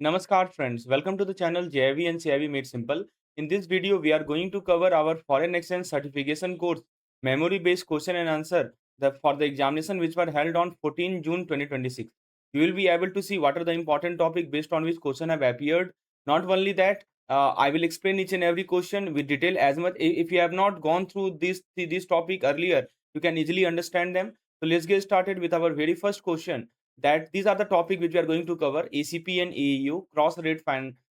Namaskar friends, welcome to the channel JIV and CIV Made Simple. In this video, we are going to cover our foreign exchange certification course, memory based question and answer for the examination which were held on 14 June 2026. You will be able to see what are the important topic based on which question have appeared. Not only that, I will explain each and every question with detail as much. If you have not gone through this topic earlier, you can easily understand them. So let's get started with our very first question that these are the topic which we are going to cover: ACP and AEU, cross rate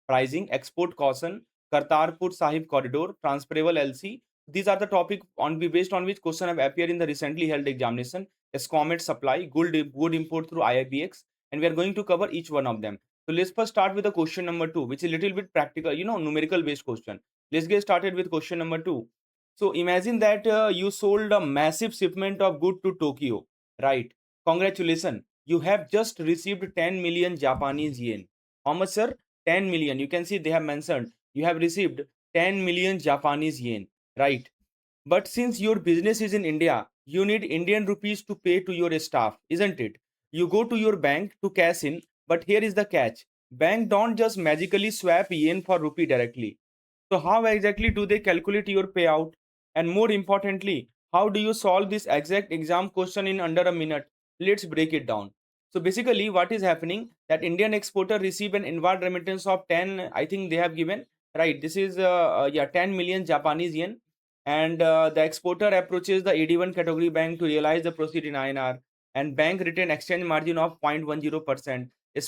pricing, export caution, Kartarpur Sahib corridor, transferable LC. These are the topic on based on which question have appeared in the recently held examination. Escomet supply, good import through IIBX, and we are going to cover each one of them. So let's first start with the question number two, which is a little bit practical, numerical based question. Let's get started with question number two. So imagine that you sold a massive shipment of good to Tokyo, right? Congratulations, you have just received 10 million Japanese yen. How much, sir? 10 million. You can see they have mentioned you have received 10 million Japanese yen, right? But since your business is in India, you need Indian rupees to pay to your staff, isn't it? You go to your bank to cash in, but here is the catch. Bank don't just magically swap yen for rupee directly. So how exactly do they calculate your payout? And more importantly, how do you solve this exact exam question in under a minute? Let's break it down. So basically what is happening that Indian exporter receive an inward remittance of 10, I think they have given, right? This is 10 million Japanese yen, and the exporter approaches the AD1 category bank to realize the proceed in INR, and bank retain exchange margin of 0.10%. A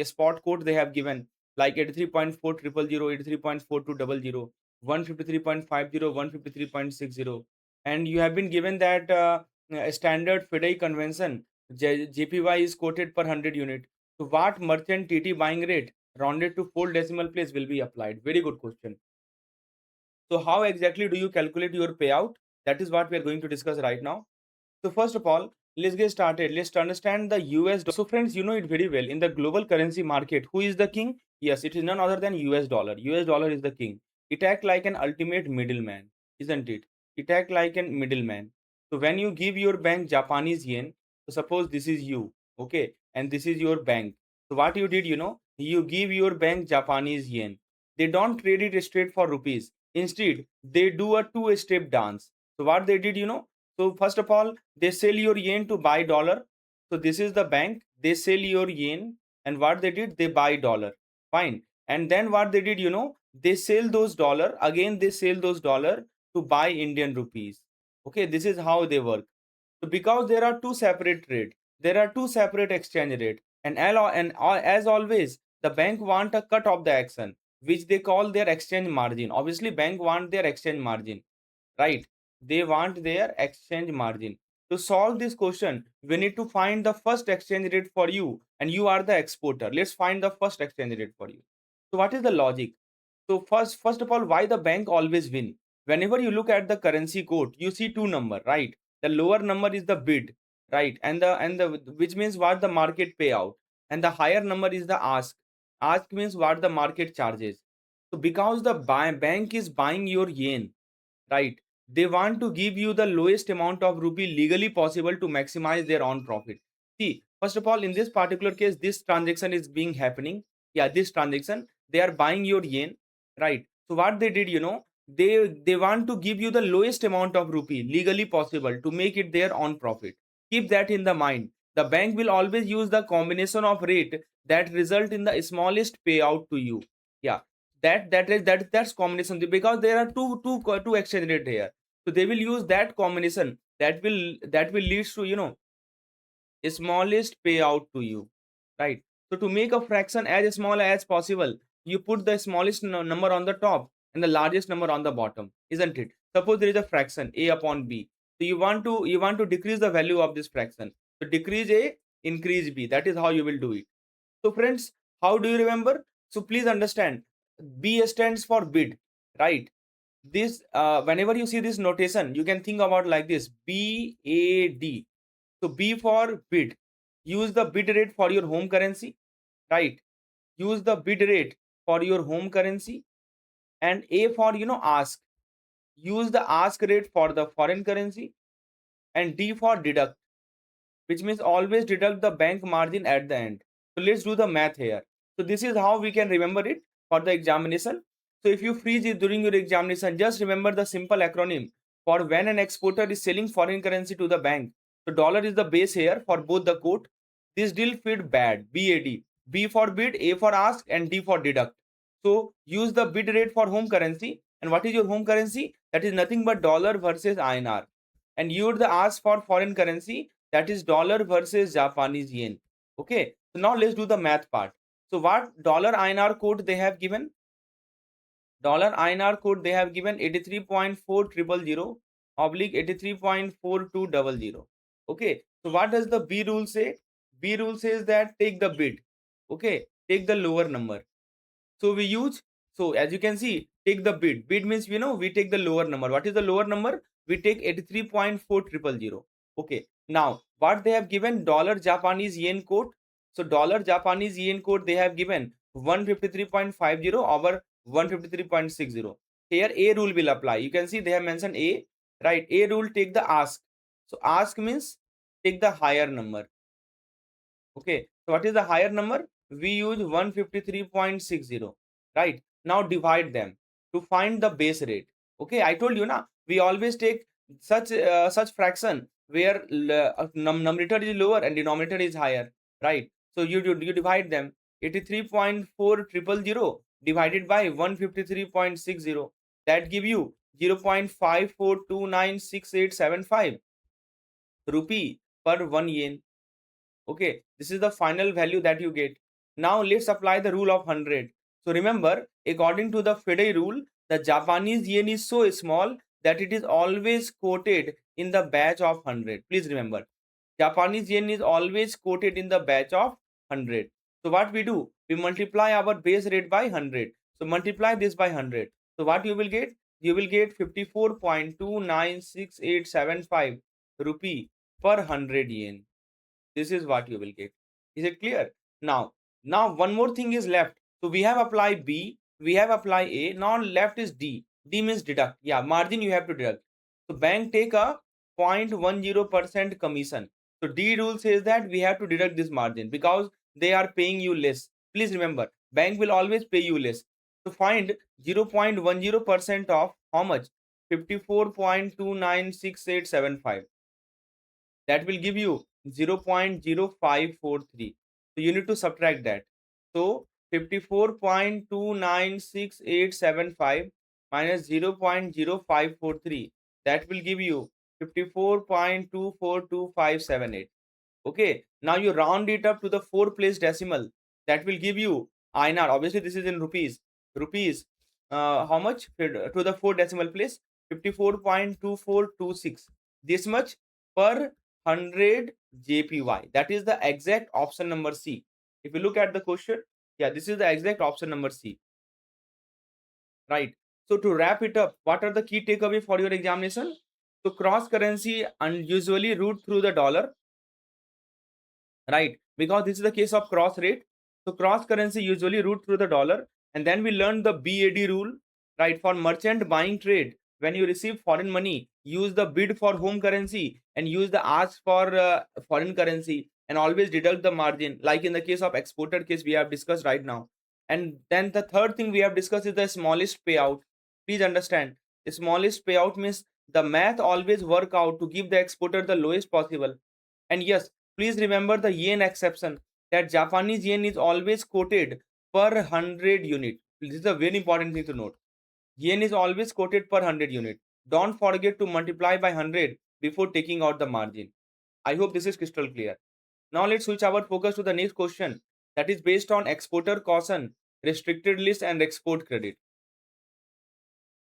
spot quote they have given like 83.4000, 83.4200, 153.50, 153.60, and you have been given that a standard FIDE convention JPY is quoted per 100 unit. So what merchant TT buying rate rounded to full decimal place will be applied? Very good question. So how exactly do you calculate your payout? That is what we are going to discuss right now. So first of all, let's get started. Let's understand the US dollar. So friends, you know it very well. In the global currency market, who is the king? Yes, it is none other than US dollar. US dollar is the king. It acts like an ultimate middleman, isn't it? It acts like a middleman. So when you give your bank Japanese yen, so suppose this is you, okay, and this is your bank. So what you did, you give your bank Japanese yen. They don't trade it straight for rupees. Instead, they do a two-step dance. So what they did, so first of all, they sell your yen to buy dollar. So this is the bank. They sell your yen, and what they did, they buy dollar. Fine. And then what they did, they sell those dollar. Again, they sell those dollar to buy Indian rupees. Okay, this is how they work. So because there are two separate trade, there are two separate exchange rate, and as always, the bank want a cut of the action, which they call their exchange margin. Obviously, bank want their exchange margin, right? They want their exchange margin. To solve this question, we need to find the first exchange rate for you, and you are the exporter. Let's find the first exchange rate for you. So what is the logic? So first of all, why the bank always win? Whenever you look at the currency quote, you see two number, right? The lower number is the bid, right? And the which means what the market payout, and the higher number is the ask. Ask means what the market charges. So because the bank is buying your yen, right? They want to give you the lowest amount of rupee legally possible to maximize their own profit. See, first of all, in this particular case, this transaction is being happening. Yeah, this transaction, they are buying your yen, right? So what they did, they want to give you the lowest amount of rupee legally possible to make it their own profit. Keep that in the mind. The bank will always use the combination of rate that result in the smallest payout to you. Yeah, that's combination, because there are two exchange rate here. So they will use that combination that will lead to smallest payout to you, right? So to make a fraction as small as possible, you put the smallest number on the top and the largest number on the bottom, isn't it? Suppose there is a fraction a upon b. So you want to decrease the value of this fraction. So decrease a, increase b. That is how you will do it. So friends, how do you remember? So please understand, B stands for bid, right? This whenever you see this notation, you can think about like this: BAD. So B for bid. Use the bid rate for your home currency, right? Use the bid rate for your home currency, and A for ask. Use the ask rate for the foreign currency, and D for deduct, which means always deduct the bank margin at the end. So let's do the math here. So this is how we can remember it for the examination. So if you freeze it during your examination, just remember the simple acronym for when an exporter is selling foreign currency to the bank. So dollar is the base here for both the quote. This deal fit bad, BAD. B for bid, A for ask, and D for deduct. So use the bid rate for home currency. And what is your home currency? That is nothing but dollar versus INR. And you would ask for foreign currency, that is dollar versus Japanese yen. Okay. So now let's do the math part. So what dollar INR code they have given? Dollar INR code they have given 83.4000 oblique 83.4200. Okay. So what does the B rule say? B rule says that take the bid. Okay. Take the lower number. So we use, so as you can see, take the bid. Bid means, we take the lower number. What is the lower number? We take 83.4000. Okay. Now, what they have given dollar Japanese yen quote. So dollar Japanese yen quote they have given 153.50 over 153.60. Here A rule will apply. You can see they have mentioned A, right? A rule take the ask. So ask means take the higher number. Okay. So what is the higher number? We use 153.60, right? Now divide them to find the base rate. Okay, I told you na, we always take such fraction where numerator is lower and denominator is higher, right? So you divide them. 83.4000 divided by 153.60, that give you 0.54296875 rupee per 1 yen. Okay, this is the final value that you get. Now let's apply the rule of 100. So remember, according to the FIDE rule, the Japanese yen is so small that it is always quoted in the batch of 100. Please remember, Japanese yen is always quoted in the batch of 100. So what we do? We multiply our base rate by 100. So multiply this by 100. So what you will get? You will get 54.296875 rupee per 100 yen. This is what you will get. Is it clear? Now one more thing is left. So we have applied B, we have applied A. Now left is D. D means deduct. Yeah, margin you have to deduct. So bank take a 0.10% commission. So D rule says that we have to deduct this margin because they are paying you less. Please remember, bank will always pay you less. So find 0.10% of how much? 54.296875. That will give you 0.0543. So you need to subtract that. So 54.296875 minus 0.0543, that will give you 54.242578. Okay, now you round it up to the 4th place decimal. That will give you INR. Obviously, this is in rupees. Rupees, how much? To the 4th decimal place, 54.2426. This much per 100 JPY. That is the exact option number C. If you look at the question, yeah, this is the exact option number C. Right. So to wrap it up, what are the key takeaway for your examination? So cross currency unusually route through the dollar, right? Because this is the case of cross rate. So cross currency usually route through the dollar. And then we learned the BAD rule, right? For merchant buying trade, when you receive foreign money, use the bid for home currency and use the ask for foreign currency, and always deduct the margin, like in the case of exported case we have discussed right now. And then the third thing we have discussed is the smallest payout. Please understand, the smallest payout means the math always work out to give the exporter the lowest possible. And yes, please remember the yen exception, that Japanese yen is always quoted per 100 unit. This is a very important thing to note. Yen is always quoted per 100 unit. Don't forget to multiply by 100 before taking out the margin. I hope this is crystal clear. Now let's switch our focus to the next question, that is based on exporter caution, restricted list and export credit.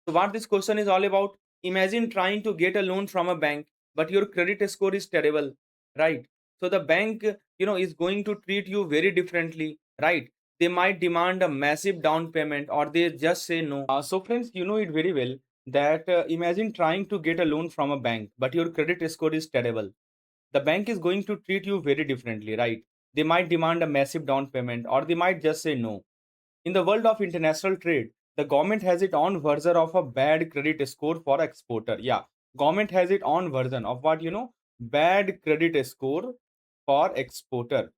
So what this question is all about, imagine trying to get a loan from a bank, but your credit score is terrible, right? So the bank, is going to treat you very differently, right? They might demand a massive down payment or they just say no. So friends, you know it very well that imagine trying to get a loan from a bank, but your credit score is terrible. The bank is going to treat you very differently, right? They might demand a massive down payment or they might just say no. In the world of international trade, the government has its own version of a bad credit score for exporter. Yeah, government has its own version of what, bad credit score for exporter,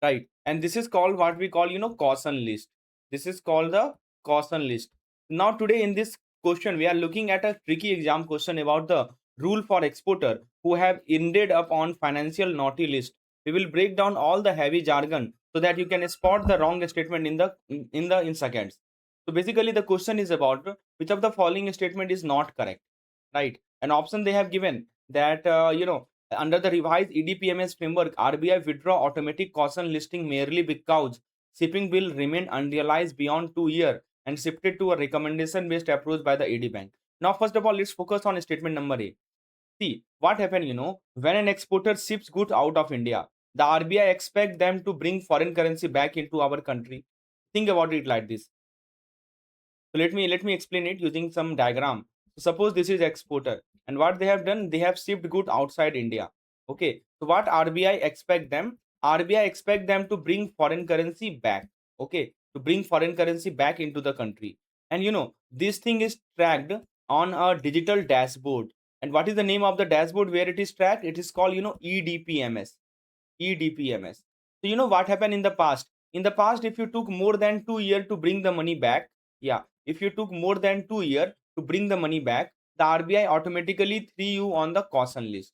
right? and this is called what we call, caution list. This is called the caution list. Now today in this question we are looking at a tricky exam question about the rule for exporter who have ended up on financial naughty list. We will break down all the heavy jargon so that you can spot the wrong statement in seconds. So basically the question is about which of the following statement is not correct, right? An option they have given that under the revised EDPMS framework, RBI withdraw automatic caution listing merely because shipping will remain unrealized beyond 2 years and shifted to a recommendation-based approach by the AD Bank. Now, first of all, let's focus on statement number A. See, what happened, when an exporter ships goods out of India, the RBI expect them to bring foreign currency back into our country. Think about it like this. So let me explain it using some diagram. So suppose this is exporter, and what they have done, they have shipped good outside India. Okay, so what RBI expect them? RBI expect them to bring foreign currency back. Okay, to bring foreign currency back into the country, and this thing is tracked on a digital dashboard. And what is the name of the dashboard where it is tracked? It is called EDPMS. EDPMS. So what happened in the past? In the past, if you took more than 2 years to bring the money back, yeah, if you took more than 2 years to bring the money back, the RBI automatically threw you on the caution list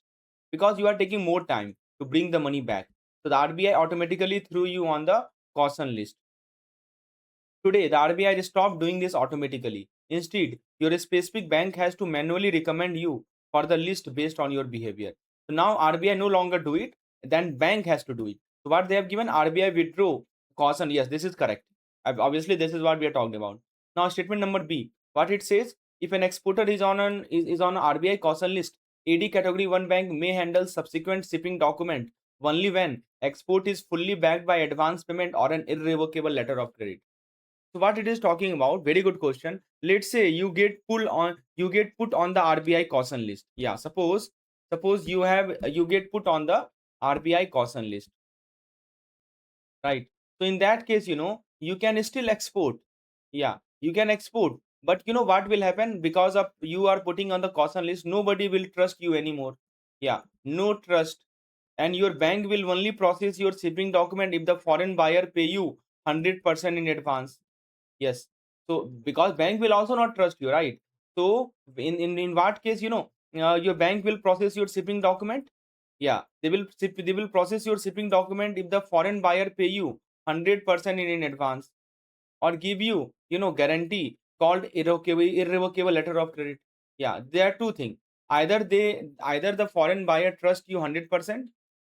because you are taking more time to bring the money back. So the RBI automatically threw you on the caution list. Today, the RBI has stopped doing this automatically. Instead, your specific bank has to manually recommend you for the list based on your behavior. So now RBI no longer do it, then bank has to do it. So what they have given, RBI withdraw caution. Yes, this is correct. Obviously, this is what we are talking about. Now, statement number B. What it says, if an exporter is on an RBI caution list, AD category 1 bank may handle subsequent shipping document only when export is fully backed by advance payment or an irrevocable letter of credit. So what it is talking about? Very good question. Let's say you get put on the RBI caution list. Yeah, suppose you get put on the RBI caution list, right? So in that case, you can still export. Yeah, you can export, but what will happen because of you are putting on the caution list? Nobody will trust you anymore. Yeah, no trust, and your bank will only process your shipping document if the foreign buyer pay you 100% in advance. Yes. So because bank will also not trust you, right? So in what case, your bank will process your shipping document. Yeah, they will process your shipping document if the foreign buyer pay you 100% in advance or give you guarantee called irrevocable letter of credit. Yeah, there are two things. Either the foreign buyer trust you 100%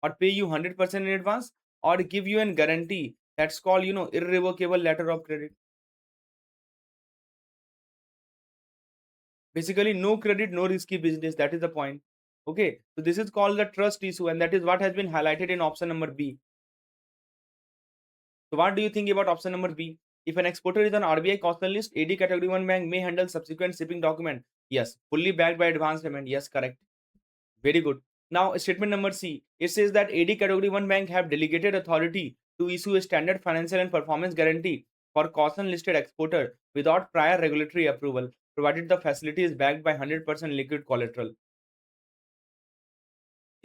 or pay you 100% in advance or give you a guarantee that's called irrevocable letter of credit. Basically, no credit, no risky business. That is the point. Okay. So this is called the trust issue, and that is what has been highlighted in option number B. So what do you think about option number B? If an exporter is on RBI caution list, AD category 1 bank may handle subsequent shipping document. Yes. Fully backed by advance payment. Yes, correct. Very good. Now, statement number C. It says that AD category 1 bank have delegated authority to issue a standard financial and performance guarantee for caution listed exporter without prior regulatory approval, provided the facility is backed by 100% liquid collateral.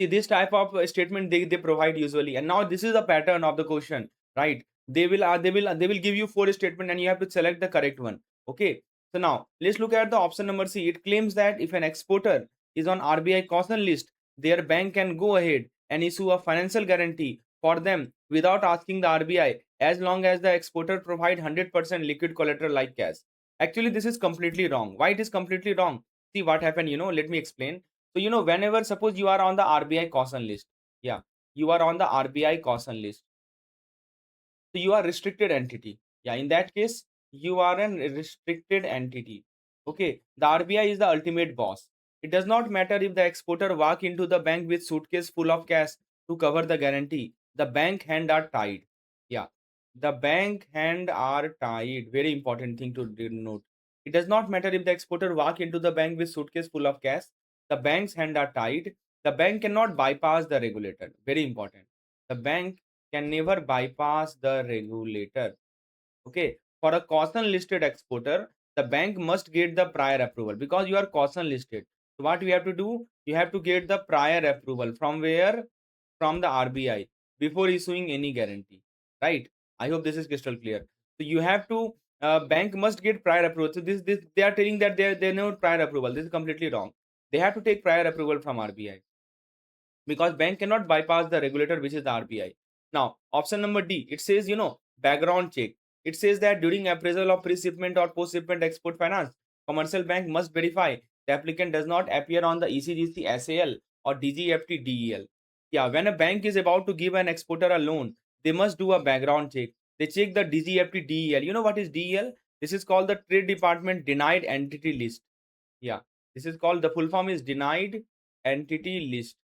See, this type of statement they provide usually, and now this is the pattern of the question, right? They will give you four statement and you have to select the correct one. Okay, so now let's look at the option number C. It claims that if an exporter is on RBI caution list, their bank can go ahead and issue a financial guarantee for them without asking the RBI, as long as the exporter provide 100% liquid collateral like cash. Actually, this is completely wrong. Why it is completely wrong? See what happened, let me explain. So, whenever suppose you are on the RBI caution list, yeah, you are on the RBI caution list. So you are restricted entity. Yeah, in that case, you are a restricted entity. Okay, the RBI is the ultimate boss. It does not matter if the exporter walk into the bank with suitcase full of cash to cover the guarantee. The bank hand are tied. Yeah, the bank hand are tied. Very important thing to note. It does not matter if the exporter walk into the bank with suitcase full of cash. The bank's hand are tied. The bank cannot bypass the regulator. Very important. The bank can never bypass the regulator. Okay, for a caution listed exporter, the bank must get the prior approval because you are caution listed. So what you have to do? You have to get the prior approval from where? From the RBI before issuing any guarantee. right? I hope this is crystal clear. So you have to bank must get prior approval. So this they are telling that they know prior approval. This is completely wrong. They have to take prior approval from RBI, because bank cannot bypass the regulator, which is the RBI. Now, option number D, it says, background check. It says that during appraisal of pre-shipment or post-shipment export finance, commercial bank must verify the applicant does not appear on the ECGC SAL or DGFT DEL. Yeah, when a bank is about to give an exporter a loan, they must do a background check. They check the DGFT DEL. You know what is DEL? This is called the Trade Department Denied Entity List. Yeah, this is called, the full form is Denied Entity List.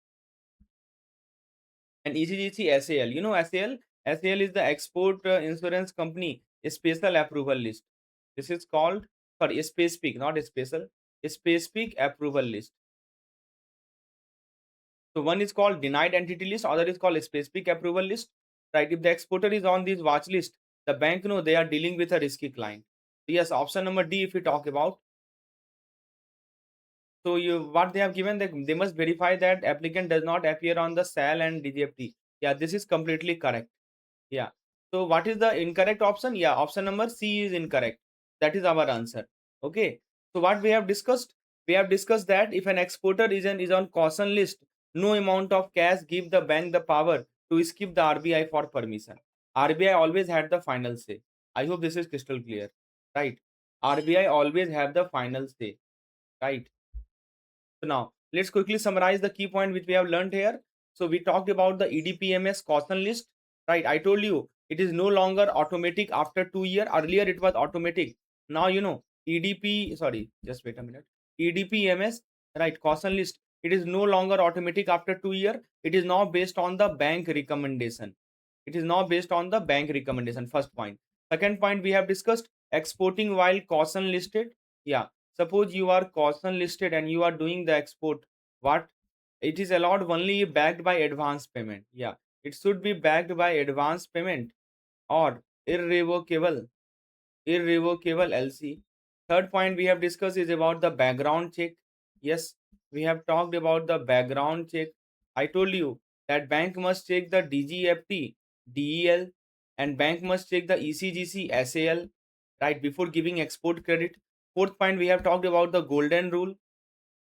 And ECGC SAL. You know SAL? SAL is the Export Insurance Company Special Approval List. This is called, sorry, specific, not special, specific approval list. So one is called denied entity list, other is called specific approval list. Right? If the exporter is on this watch list, the bank know they are dealing with a risky client. Yes, option number D, if we talk about. So what they have given, they must verify that applicant does not appear on the SAL and DGFT. Yeah, this is completely correct. Yeah. So what is the incorrect option? Yeah, option number C is incorrect. That is our answer. Okay. So what we have discussed? We have discussed that if an exporter is on caution list, no amount of cash give the bank the power to skip the RBI for permission. RBI always had the final say. I hope this is crystal clear. Right. RBI always have the final say. Right. So now let's quickly summarize the key point which we have learned here. So we talked about the EDPMS caution list, right? I told you it is no longer automatic after 2 years. Earlier it was automatic. Now EDP. Sorry, just wait a minute. EDPMS, right? Caution list. It is no longer automatic after 2 years. It is now based on the bank recommendation. It is now based on the bank recommendation. First point. Second point we have discussed, exporting while caution listed. Yeah, suppose you are caution listed and you are doing the export. What? It is allowed only backed by advance payment. Yeah, it should be backed by advance payment or irrevocable LC. Third point we have discussed is about the background check. Yes, we have talked about the background check. I told you that bank must check the DGFT, DEL, and bank must check the ECGC, SAL, right, before giving export credit. Fourth point we have talked about the golden rule.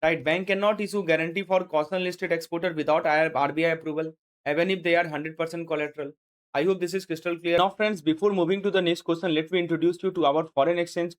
Right, bank cannot issue guarantee for caution listed exporter without RBI approval, even if they are 100% collateral. I hope this is crystal clear. Now, friends, before moving to the next question, let me introduce you to our foreign exchange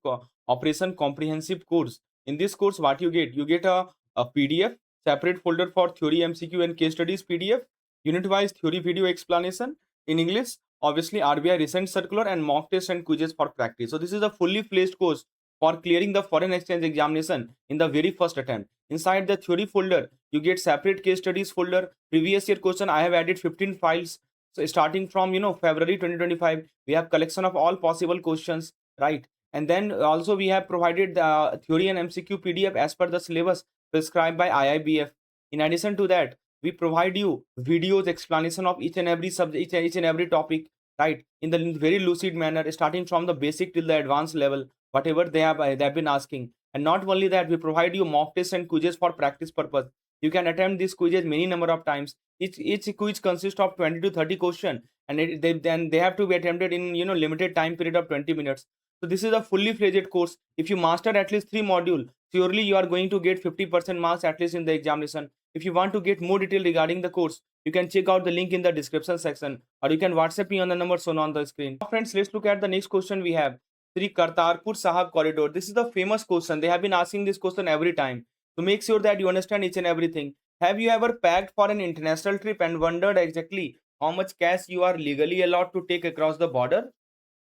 operation comprehensive course. In this course, what you get a PDF, separate folder for theory, MCQ, and case studies PDF, unit-wise theory video explanation in English, obviously RBI recent circular, and mock test and quizzes for practice. So this is a fully fledged course for clearing the foreign exchange examination in the very first attempt. Inside the theory folder, you get separate case studies folder, previous year question. I have added 15 files. So starting from February 2025, we have collection of all possible questions, right? And then also we have provided the theory and MCQ PDF as per the syllabus prescribed by IIBF. In addition to that, we provide you videos explanation of each and every subject, each and every topic, right? In the very lucid manner, starting from the basic till the advanced level, whatever they have been asking. And not only that, we provide you mock tests and quizzes for practice purpose. You can attempt these quizzes many number of times. Each quiz consists of 20 to 30 questions, and they have to be attempted in limited time period of 20 minutes. So this is a fully fledged course. If you master at least 3 modules, surely you are going to get 50% marks at least in the examination. If you want to get more detail regarding the course, you can check out the link in the description section, or you can WhatsApp me on the number shown on the screen. Now, friends, let's look at the next question we have. Sri Kartarpur Sahib Corridor. This is the famous question. They have been asking this question every time. To make sure that you understand each and everything. Have you ever packed for an international trip and wondered exactly how much cash you are legally allowed to take across the border?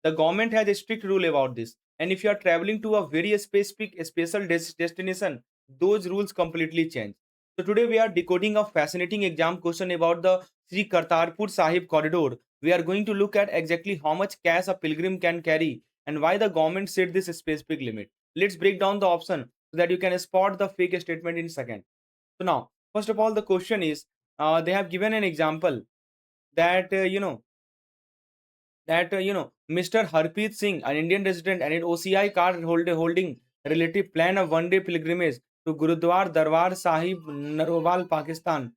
The government has a strict rule about this. And if you are traveling to a very specific special destination, those rules completely change. So today we are decoding a fascinating exam question about the Sri Kartarpur Sahib Corridor. We are going to look at exactly how much cash a pilgrim can carry and why the government set this specific limit. Let's break down the option so that you can spot the fake statement in second. So now, first of all, the question is, they have given an example that Mr. Harpreet Singh, an Indian resident and an OCI card holding relative, plan a one-day pilgrimage to Gurudwara Darbar Sahib, Narowal, Pakistan.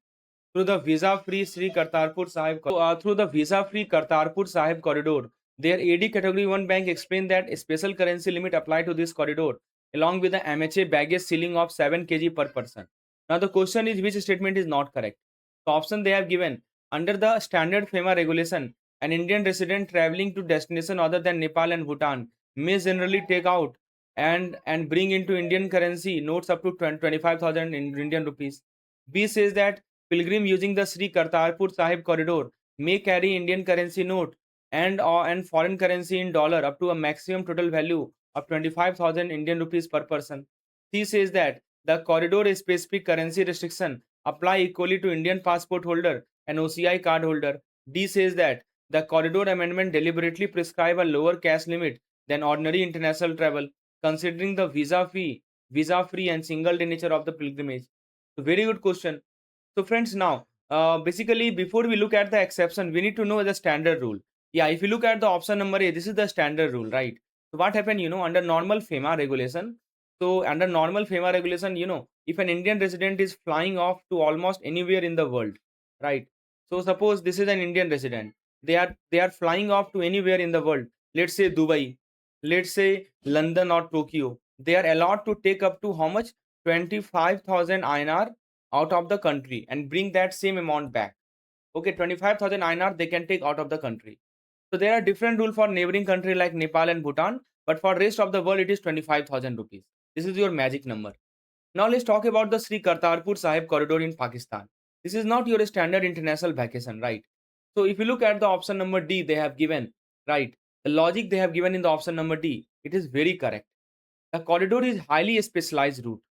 through the visa-free Sri Kartarpur Sahib through the visa-free Kartarpur Sahib corridor. Their AD Category 1 bank explained that a special currency limit applied to this corridor, along with the MHA baggage ceiling of 7 kg per person. Now the question is which statement is not correct. The option they have given under the standard FEMA regulation, an Indian resident traveling to destination other than Nepal and Bhutan may generally take out and bring into Indian currency notes up to 25,000 Indian rupees. B says that pilgrim using the Sri Kartarpur Sahib corridor may carry Indian currency note and foreign currency in dollar up to a maximum total value of 25,000 Indian rupees per person. C says that the corridor specific currency restriction apply equally to Indian passport holder and OCI card holder. D says that the corridor amendment deliberately prescribe a lower cash limit than ordinary international travel, considering the visa free and single day nature of the pilgrimage. So very good question. So friends, now basically before we look at the exception, we need to know the standard rule. Yeah, if you look at the option number A, this is the standard rule, right? So what happened, under normal FEMA regulation, if an Indian resident is flying off to almost anywhere in the world, right? So suppose this is an Indian resident, they are flying off to anywhere in the world. Let's say Dubai, let's say London or Tokyo. They are allowed to take up to how much? 25,000 INR out of the country and bring that same amount back. Okay, 25,000 INR they can take out of the country. So there are different rules for neighboring country like Nepal and Bhutan, but for rest of the world it is 25,000 rupees. This is your magic number. Now let's talk about the Sri Kartarpur Sahib corridor in Pakistan. This is not your standard international vacation, right? So if you look at the option number D, they have given, right? The logic they have given in the option number D, it is very correct. The corridor is highly specialized route.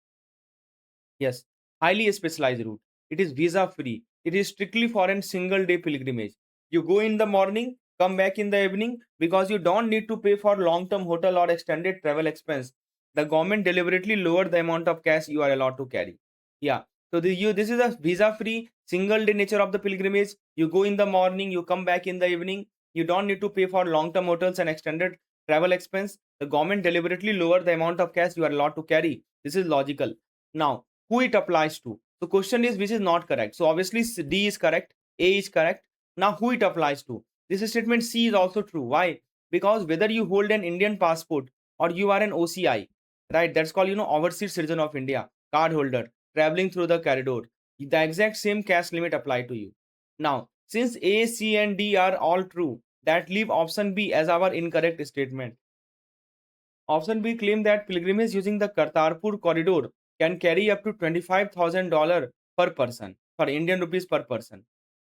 Yes, highly specialized route. It is visa free. It is strictly for a single day pilgrimage. You go in the morning, come back in the evening because you don't need to pay for long term hotel or extended travel expense. The government deliberately lowered the amount of cash you are allowed to carry. Yeah. So this is a visa free single day nature of the pilgrimage. You go in the morning, you come back in the evening. You don't need to pay for long term hotels and extended travel expense. The government deliberately lowered the amount of cash you are allowed to carry. This is logical. Now, who it applies to? The question is which is not correct. So obviously D is correct, A is correct. Now who it applies to? This statement C is also true. Why? Because whether you hold an Indian passport or you are an OCI, right? That's called overseas citizen of India, card holder, traveling through the corridor. The exact same cash limit apply to you. Now, since A, C, and D are all true, that leave option B as our incorrect statement. Option B claim that pilgrimage using the Kartarpur corridor can carry up to $25,000 per person, for Indian rupees per person.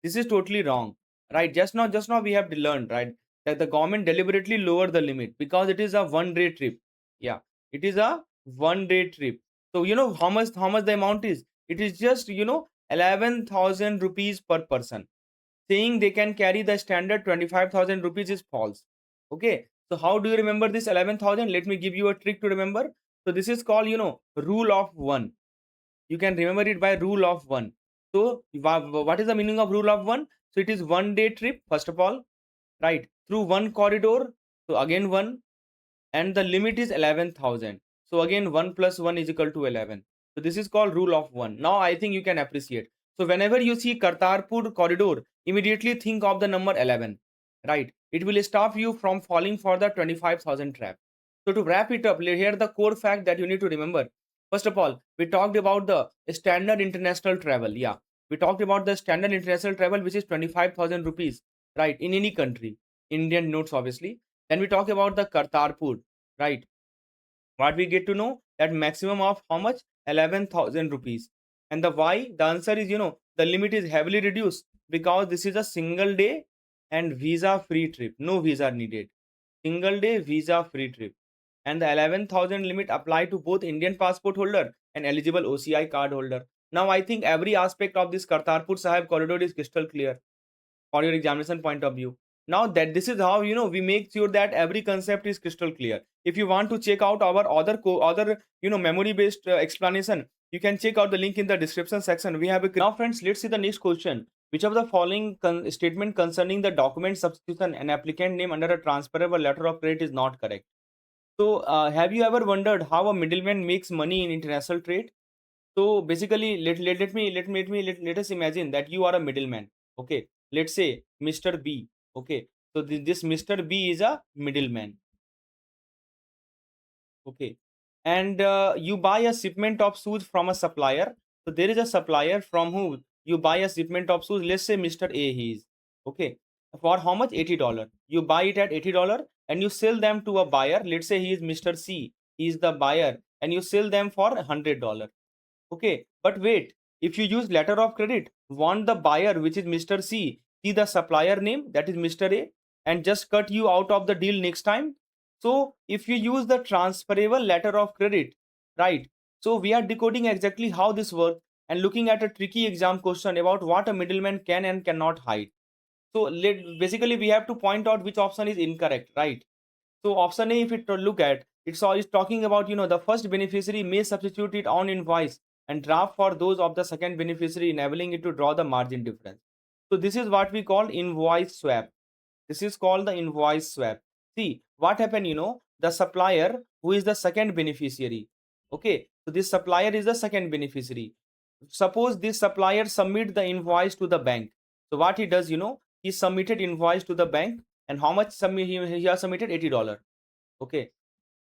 This is totally wrong, right? Just now we have learned, right, that the government deliberately lowered the limit because it is a one-day trip. Yeah, it is a one-day trip. So you know how much the amount is? It is just 11,000 rupees per person. Saying they can carry the standard 25,000 rupees is false. Okay, so how do you remember this 11,000? Let me give you a trick to remember. So this is called rule of one. You can remember it by rule of one. So what is the meaning of rule of one? So it is one day trip first of all, right, through one corridor. So again one, and the limit is 11,000. So again 1 plus 1 is equal to 11. So this is called rule of 1. Now I think you can appreciate. So whenever you see Kartarpur corridor, immediately think of the number 11, right? It will stop you from falling for the 25,000 trap. So to wrap it up, here the core fact that you need to remember. First of all, we talked about the standard international travel. Yeah, we talked about the standard international travel, which is 25,000 rupees, right? In any country, Indian notes obviously. Then we talk about the Kartarpur, right? What we get to know that maximum of how much? 11,000 rupees. And the why? The answer is, the limit is heavily reduced because this is a single day and visa free trip. No visa needed. Single day visa free trip. And the 11,000 limit apply to both Indian passport holder and eligible OCI card holder. Now I think every aspect of this Kartarpur Sahib corridor is crystal clear for your examination point of view. Now that this is how we make sure that every concept is crystal clear. If you want to check out our other memory based explanation, you can check out the link in the description section. We have a now friends, let's see the next question. Which of the following statement concerning the document substitution and applicant name under a transferable letter of credit is not correct? So have you ever wondered how a middleman makes money in international trade? So basically, let us imagine that you are a middleman. Okay, let's say Mr. B. Okay, so this Mr. B is a middleman. Okay, and you buy a shipment of shoes from a supplier. So there is a supplier from who you buy a shipment of shoes. Let's say Mr. A he is. Okay, for how much? $80. You buy it at $80 and you sell them to a buyer. Let's say he is Mr. C. He is the buyer, and you sell them for $100. Okay, but wait, if you use letter of credit, want the buyer, which is Mr. C, see the supplier name, that is Mr. A, and just cut you out of the deal next time. So if you use the transferable letter of credit, right? So we are decoding exactly how this works and looking at a tricky exam question about what a middleman can and cannot hide. So basically we have to point out which option is incorrect, right? So option A, if it look at, it's always talking about, the first beneficiary may substitute it on invoice and draft for those of the second beneficiary, enabling it to draw the margin difference. So this is what we call invoice swap. This is called the invoice swap. See what happened, the supplier who is the second beneficiary. Okay, so this supplier is the second beneficiary. Suppose this supplier submit the invoice to the bank. So what he does, he submitted invoice to the bank, and how much he has submitted? $80. Okay,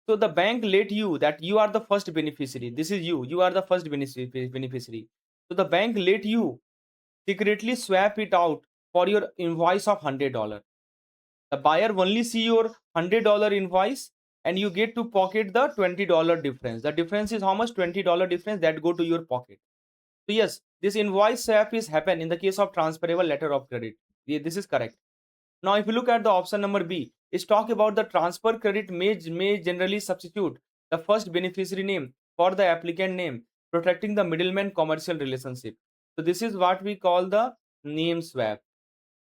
so the bank let you that you are the first beneficiary. This is you are the first beneficiary. So the bank let you secretly swap it out for your invoice of $100. The buyer only see your $100 invoice, and you get to pocket the $20 difference. The difference is how much? $20 difference that go to your pocket. So yes, this invoice swap is happen in the case of transferable letter of credit. Yeah, this is correct. Now, if you look at the option number B, it's talk about the transfer credit may generally substitute the first beneficiary name for the applicant name, protecting the middleman commercial relationship. So this is what we call the name swap.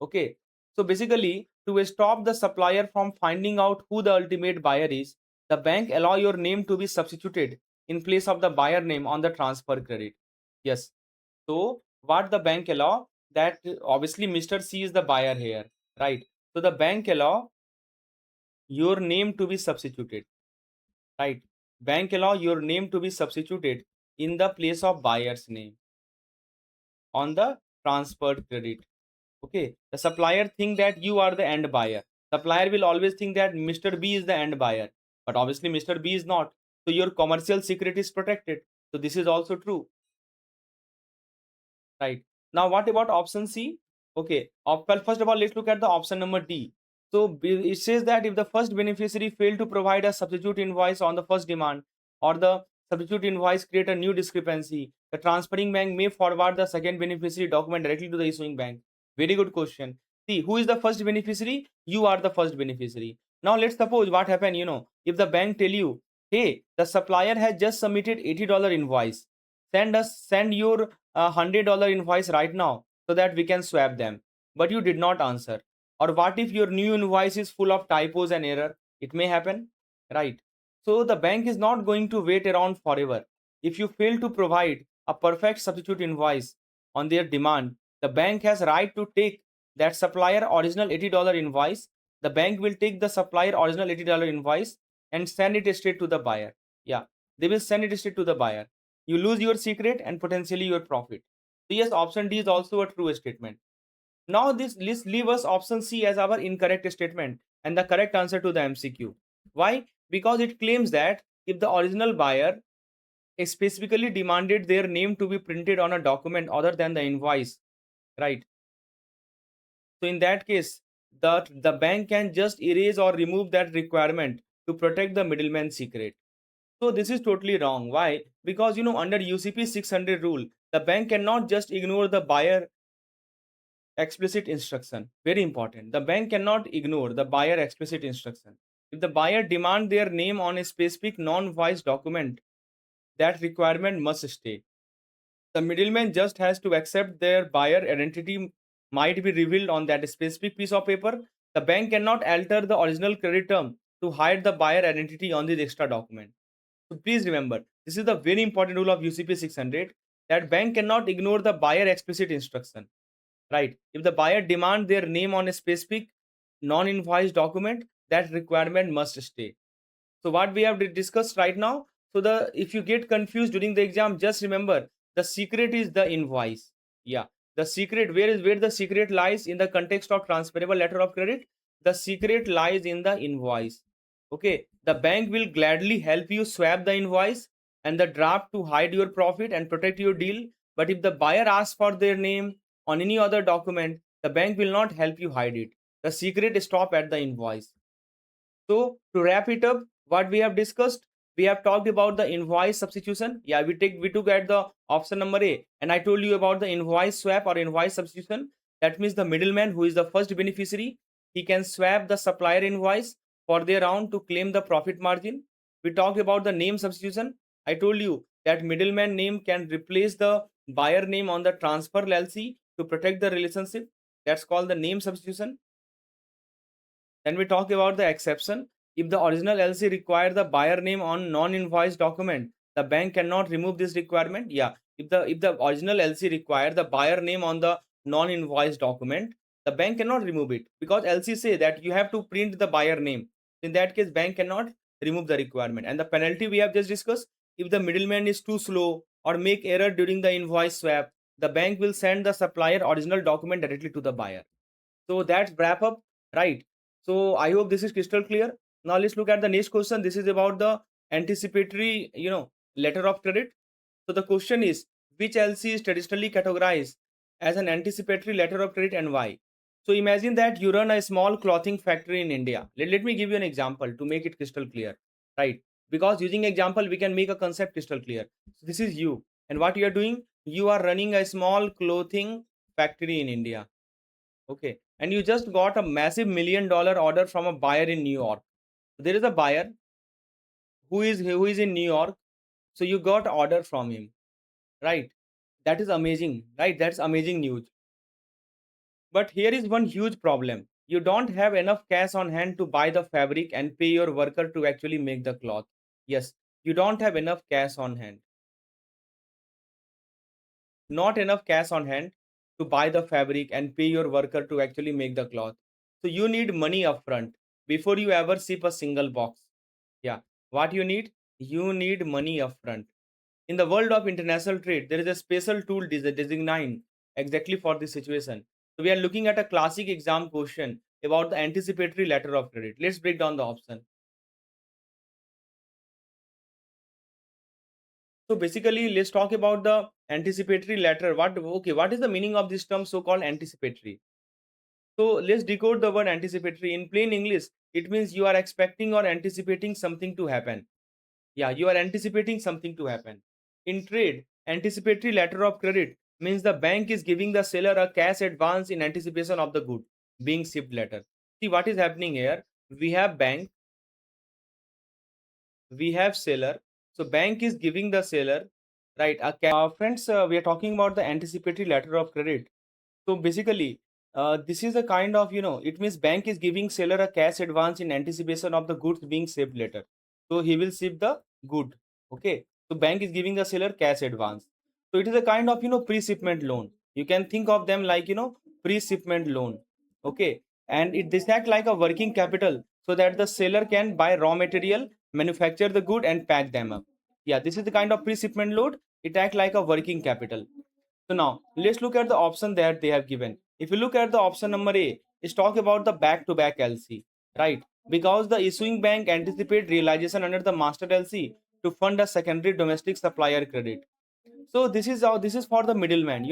Okay. So basically, to stop the supplier from finding out who the ultimate buyer is, the bank allow your name to be substituted in place of the buyer name on the transfer credit. Yes. So what the bank allow, that obviously Mr. C is the buyer here, right? So the bank allow your name to be substituted, right? Bank allow your name to be substituted in the place of buyer's name on the transferred credit. Okay, the supplier think that you are the end buyer. Supplier will always think that Mr. B is the end buyer, but obviously Mr. B is not. So your commercial secret is protected. So this is also true, right? Now what about option C? Okay, well, first of all, let's look at the option number D. So it says that if the first beneficiary failed to provide a substitute invoice on the first demand, or the substitute invoice create a new discrepancy, the transferring bank may forward the second beneficiary document directly to the issuing bank. Very good question. See, who is the first beneficiary? You are the first beneficiary. Now let's suppose what happened, if the bank tell you, hey, the supplier has just submitted $80 invoice. Send your $100 invoice right now so that we can swap them. But you did not answer. Or what if your new invoice is full of typos and error? It may happen, right? So the bank is not going to wait around forever. If you fail to provide a perfect substitute invoice on their demand, the bank has right to take that supplier original $80 invoice. The bank will take the supplier original $80 invoice and send it straight to the buyer. Yeah, they will send it straight to the buyer. You lose your secret and potentially your profit. So yes, option D is also a true statement. Now this list leave us option C as our incorrect statement and the correct answer to the MCQ. Why? Because it claims that if the original buyer specifically demanded their name to be printed on a document other than the invoice, right? So in that case, the bank can just erase or remove that requirement to protect the middleman secret. So this is totally wrong. Why? Because under UCP 600 rule, the bank cannot just ignore the buyer explicit instruction. Very important. The bank cannot ignore the buyer explicit instruction. If the buyer demand their name on a specific non-voice document, that requirement must stay. The middleman just has to accept their buyer identity might be revealed on that specific piece of paper. The bank cannot alter the original credit term to hide the buyer identity on this extra document. So please remember, this is the very important rule of UCP 600, that bank cannot ignore the buyer explicit instruction, right? If the buyer demand their name on a specific non-invoice document, that requirement must stay. So what we have discussed right now, So if you get confused during the exam, just remember the secret is the invoice. Yeah, the secret, where the secret lies in the context of transferable letter of credit. The secret lies in the invoice. Okay, the bank will gladly help you swap the invoice and the draft to hide your profit and protect your deal. But if the buyer asks for their name on any other document, the bank will not help you hide it. The secret stop at the invoice. So to wrap it up, what we have discussed, we have talked about the invoice substitution. Yeah, we took at the option number A, and I told you about the invoice swap or invoice substitution. That means the middleman, who is the first beneficiary, he can swap the supplier invoice for their own to claim the profit margin. We talked about the name substitution. I told you that middleman name can replace the buyer name on the transfer LC to protect the relationship. That's called the name substitution. Then we talk about the exception. If the original LC require the buyer name on non-invoice document, the bank cannot remove this requirement. Yeah, if the original LC require the buyer name on the non-invoice document, the bank cannot remove it because LC say that you have to print the buyer name. In that case, bank cannot remove the requirement. And the penalty we have just discussed, if the middleman is too slow or make error during the invoice swap, the bank will send the supplier original document directly to the buyer. So that's wrap up, right? So I hope this is crystal clear. Now let's look at the next question. This is about the anticipatory, letter of credit. So the question is, which LC is traditionally categorized as an anticipatory letter of credit and why? So imagine that you run a small clothing factory in India. Let me give you an example to make it crystal clear, right? Because using example, we can make a concept crystal clear. So this is you, and what you are doing, you are running a small clothing factory in India. Okay, and you just got a massive $1 million order from a buyer in New York. There is a buyer who is in New York, so you got order from him, right? That is amazing, right? That's amazing news. But here is one huge problem. You don't have enough cash on hand to buy the fabric and pay your worker to actually make the cloth. Yes, you don't have enough cash on hand. Not enough cash on hand to buy the fabric and pay your worker to actually make the cloth. So you need money upfront before you ever ship a single box. Yeah, what you need? You need money upfront. In the world of international trade, there is a special tool designed exactly for this situation. So we are looking at a classic exam question about the anticipatory letter of credit. Let's break down the option. So basically, let's talk about the anticipatory letter. What is the meaning of this term so-called anticipatory? So let's decode the word anticipatory. In plain English, it means you are expecting or anticipating something to happen. Yeah, you are anticipating something to happen. In trade, anticipatory letter of credit means the bank is giving the seller a cash advance in anticipation of the good being shipped later. See what is happening here. We have bank, we have seller. So bank is giving the seller, right? Friends, we are talking about the anticipatory letter of credit. So basically, this is a kind of, it means bank is giving seller a cash advance in anticipation of the goods being shipped later. So he will ship the good. Okay. So bank is giving the seller cash advance. So it is a kind of, pre-shipment loan. You can think of them like, pre-shipment loan. Okay. And this act like a working capital so that the seller can buy raw material, manufacture the good and pack them up. Yeah, this is the kind of pre-shipment load. It act like a working capital. So now let's look at the option that they have given. If you look at the option number A, it's talk about the back-to-back LC, right? Because the issuing bank anticipate realization under the master LC to fund a secondary domestic supplier credit. So this is for the middleman.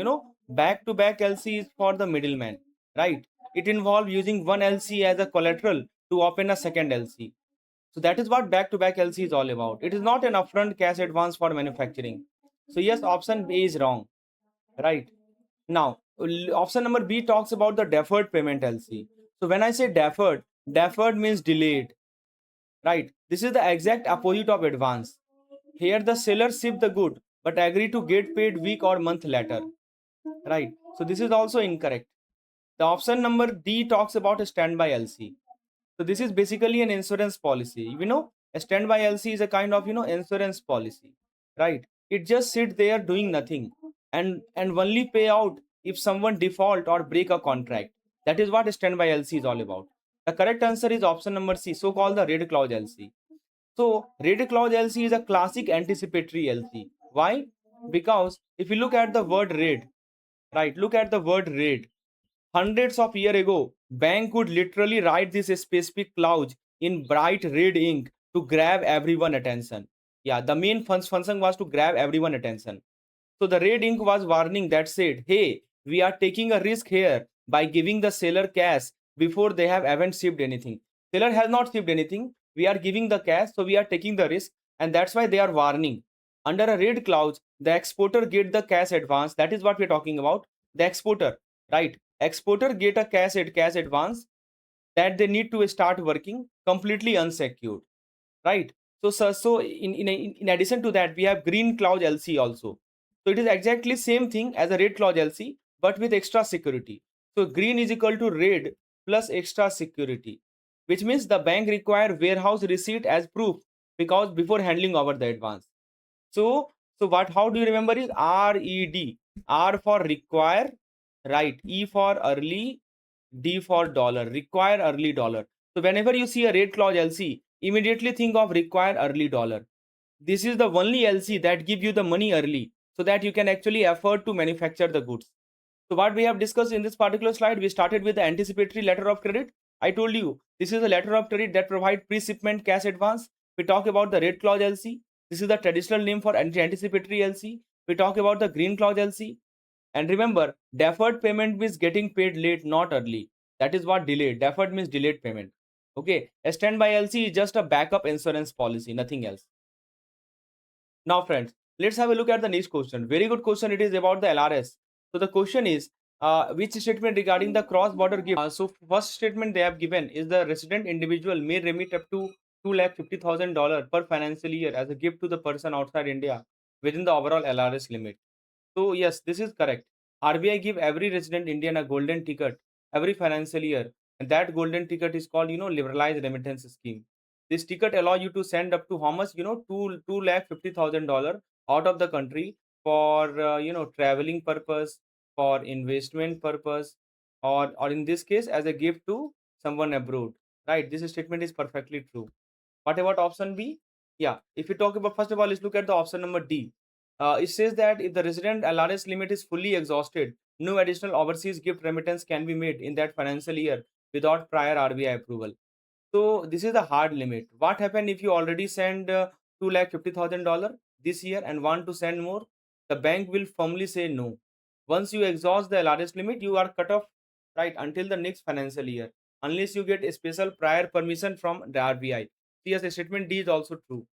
Back-to-back LC is for the middleman, right? It involves using one LC as a collateral to open a second LC. So that is what back-to-back LC is all about. It is not an upfront cash advance for manufacturing. So yes, option A is wrong, right? Now, option number B talks about the deferred payment LC. So when I say deferred means delayed, right? This is the exact opposite of advance. Here the seller shipped the good but agree to get paid week or month later, right? So this is also incorrect. The option number D talks about a standby LC. So this is basically an insurance policy. A standby LC is a kind of insurance policy, right? It just sit there doing nothing and only pay out if someone default or break a contract. That is what a standby LC is all about. The correct answer is option number C, so called the red clause LC. So rate clause LC is a classic anticipatory LC. Why? Because if you look at the word rate, right? Look at the word rate. Hundreds of years ago, bank could literally write this specific clause in bright red ink to grab everyone attention. Yeah, the main function was to grab everyone attention. So the red ink was warning that said, hey, we are taking a risk here by giving the seller cash before they have haven't shipped anything. Seller has not shipped anything. We are giving the cash, so we are taking the risk, and that's why they are warning. Under a red clause, the exporter get the cash advance. That is what we're talking about. The exporter, right? Exporter get a cash advance that they need to start working completely unsecured, right? So in addition to that, we have green clause LC also. So it is exactly same thing as a red clause LC, but with extra security. So green is equal to red plus extra security, which means the bank require warehouse receipt as proof because before handing over the advance. So what, how do you remember is RED. R for require, right? E for early, D for dollar, require early dollar. So whenever you see a rate clause LC, immediately think of require early dollar. This is the only LC that give you the money early so that you can actually afford to manufacture the goods. So what we have discussed in this particular slide, we started with the anticipatory letter of credit. I told you this is a letter of credit that provide pre-shipment cash advance. We talk about the red clause LC. This is the traditional name for anticipatory LC. We talk about the green clause LC. And remember, deferred payment means getting paid late, not early. That is what delayed. Deferred means delayed payment. Okay. A standby LC is just a backup insurance policy, nothing else. Now, friends, let's have a look at the next question. Very good question. It is about the LRS. So the question is, which statement regarding the cross-border gift? So first statement they have given is the resident individual may remit up to $250,000 per financial year as a gift to the person outside India within the overall LRS limit. So yes, this is correct. RBI give every resident Indian a golden ticket every financial year, and that golden ticket is called, liberalized remittance scheme. This ticket allow you to send up to how much, two lakh $50,000 out of the country for traveling purpose, for investment purpose, or in this case as a gift to someone abroad. Right? This statement is perfectly true. What about option B? Yeah, if you talk about, first of all, let's look at the option number D. It says that if the resident LRS limit is fully exhausted, no additional overseas gift remittance can be made in that financial year without prior RBI approval. So this is the hard limit. What happen if you already send $250,000 this year and want to send more? The bank will firmly say no. Once you exhaust the LRS limit, you are cut off, right, until the next financial year, unless you get a special prior permission from the RBI. Yes, statement D is also true.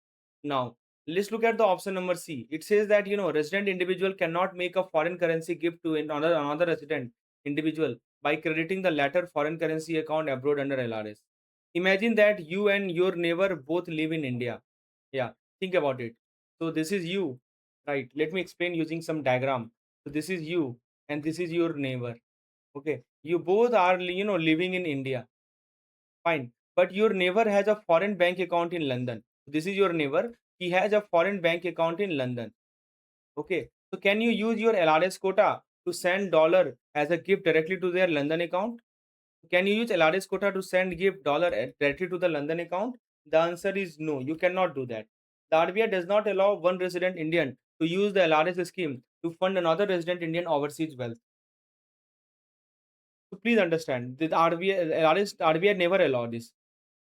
Now let's look at the option number C. It says that resident individual cannot make a foreign currency gift to another resident individual by crediting the latter foreign currency account abroad under LRS. Imagine that you and your neighbor both live in India. Yeah, think about it. So this is you, right? Let me explain using some diagram. So this is you and this is your neighbor. Okay, you both are living in India. Fine, but your neighbor has a foreign bank account in London. This is your neighbor. He has a foreign bank account in London. Okay, so can you use your LRS quota to send dollar as a gift directly to their London account? Can you use LRS quota to send gift dollar directly to the London account? The answer is no, you cannot do that. The RBI does not allow one resident Indian to use the LRS scheme to fund another resident Indian overseas wealth. So please understand, the RBI never allow this.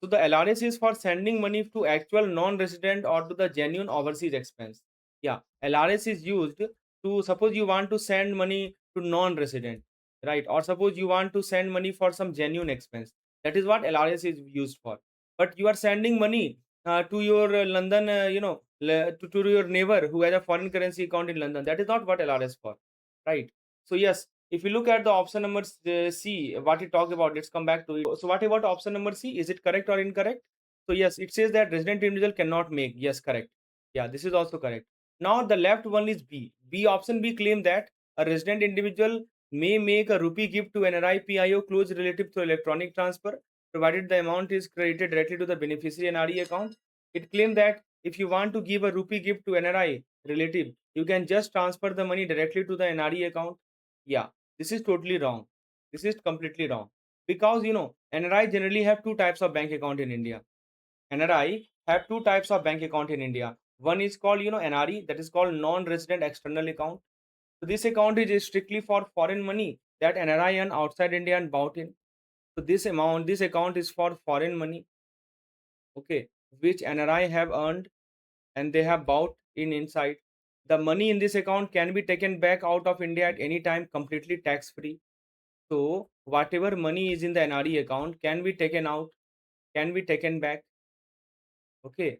So the LRS is for sending money to actual non-resident or to the genuine overseas expense. Yeah, LRS is used to, suppose you want to send money to non-resident, right? Or suppose you want to send money for some genuine expense. That is what LRS is used for. But you are sending money to your London, to your neighbor who has a foreign currency account in London. That is not what LRS for, right? So yes, if you look at the option number C, what it talks about, let's come back to it. So what about option number C? Is it correct or incorrect? So yes, it says that resident individual cannot make. Yes, correct. Yeah, this is also correct. Now the left one is B. Option B claim that a resident individual may make a rupee gift to NRI PIO close relative to electronic transfer, provided the amount is credited directly to the beneficiary NRE account. It claimed that if you want to give a rupee gift to NRI relative, you can just transfer the money directly to the NRE account. Yeah, this is totally wrong. This is completely wrong. Because NRI generally have two types of bank account in India. NRI have two types of bank account in India. One is called, NRE, that is called non-resident external account. So this account is strictly for foreign money that NRI earn outside India and bought in. So this account is for foreign money, okay, which NRI have earned and they have bought in inside. The money in this account can be taken back out of India at any time, completely tax free. So whatever money is in the NRE account can be taken out, can be taken back, okay,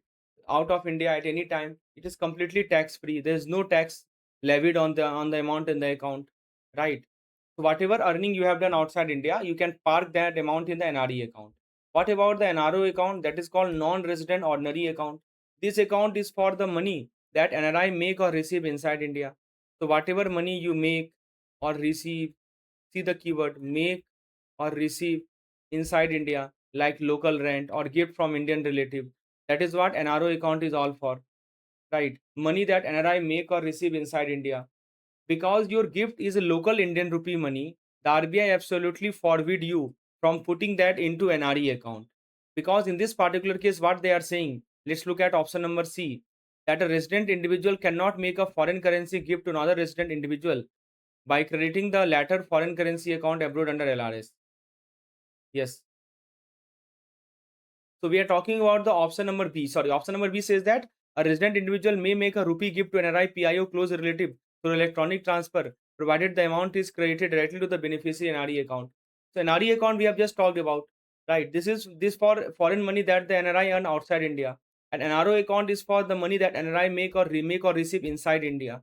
out of India at any time. It is completely tax free. There is no tax levied on the amount in the account, right? So whatever earning you have done outside India, you can park that amount in the NRE account. What about the NRO account? That is called non-resident ordinary account. This account is for the money that NRI make or receive inside India. So whatever money you make or receive, see the keyword make or receive inside India, like local rent or gift from Indian relative. That is what NRO account is all for, right? Money that NRI make or receive inside India. Because your gift is a local Indian rupee money, the RBI absolutely forbid you from putting that into an RE account. Because in this particular case, what they are saying, let's look at option number C, that a resident individual cannot make a foreign currency gift to another resident individual by crediting the latter foreign currency account abroad under LRS. Yes. So we are talking about the option number B. Sorry, option number B says that a resident individual may make a rupee gift to an NRI PIO close relative through electronic transfer, provided the amount is credited directly to the beneficiary NRE account. So NRE account we have just talked about, right? This for foreign money that the NRI earn outside India, and NRO account is for the money that NRI make or remake or receive inside India,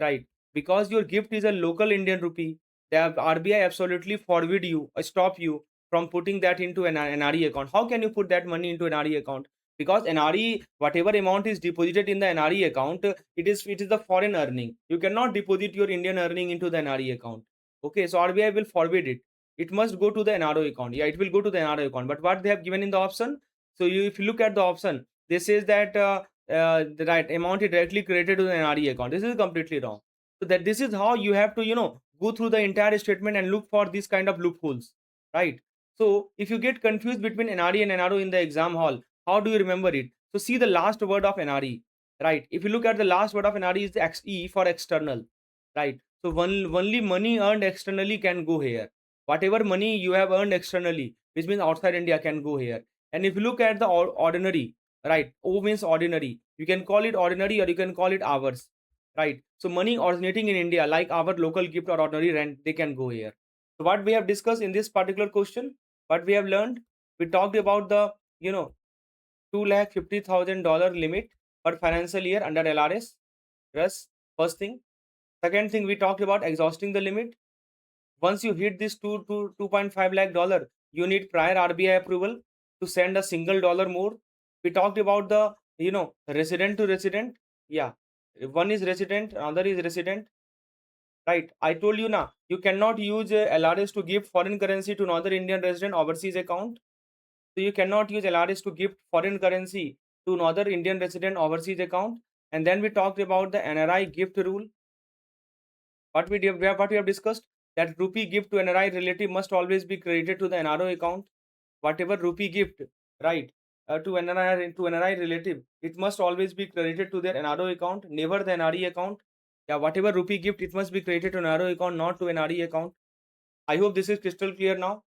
right? Because your gift is a local Indian rupee, the RBI absolutely forbid you, stop you from putting that into an NRE account. How can you put that money into an NRE account? Because NRE, whatever amount is deposited in the NRE account, it is the foreign earning. You cannot deposit your Indian earning into the NRE account. Okay, so RBI will forbid it. It must go to the NRO account. Yeah, it will go to the NRO account. But what they have given in the option? So if you look at the option, this says that the right amount is directly credited to the NRE account. This is completely wrong. So that this is how you have to go through the entire statement and look for these kind of loopholes, right? So if you get confused between NRE and NRO in the exam hall, how do you remember it? So see the last word of NRE, right? If you look at the last word of NRE is the XE for external, right? So only money earned externally can go here. Whatever money you have earned externally, which means outside India, can go here. And if you look at the ordinary, right? O means ordinary. You can call it ordinary or you can call it hours, right? So money originating in India, like our local gift or ordinary rent, they can go here. So what we have discussed in this particular question, what we have learned, we talked about the $250,000 limit per financial year under LRS. Yes, first thing. Second thing, we talked about exhausting the limit. Once you hit this 2.5 lakh dollar, you need prior RBI approval to send a single dollar more. We talked about the resident to resident. Yeah, one is resident, another is resident. Right, I told you now, you cannot use LRS to give foreign currency to another Indian resident overseas account. So you cannot use LRS to give foreign currency to another Indian resident overseas account. And then we talked about the NRI gift rule. What we have discussed, that rupee gift to NRI relative must always be credited to the NRO account. Whatever rupee gift, right, to NRI relative, it must always be credited to their NRO account, never the NRE account. Yeah, whatever rupee gift, it must be credited to NRO account, not to NRE account. I hope this is crystal clear now.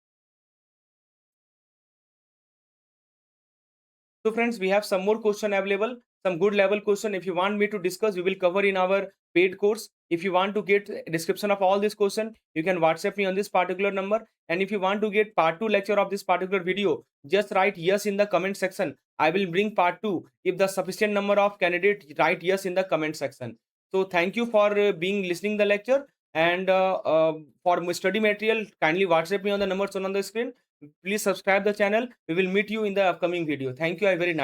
So friends, we have some more question available, some good level question. If you want me to discuss, we will cover in our paid course. If you want to get a description of all this question, you can WhatsApp me on this particular number. And if you want to get part 2 lecture of this particular video, just write yes in the comment section. I will bring part 2 if the sufficient number of candidates write yes in the comment section. So thank you for being listening the lecture. And for study material, kindly WhatsApp me on the number shown on the screen. Please subscribe the channel. We will meet you in the upcoming video. Thank you. I very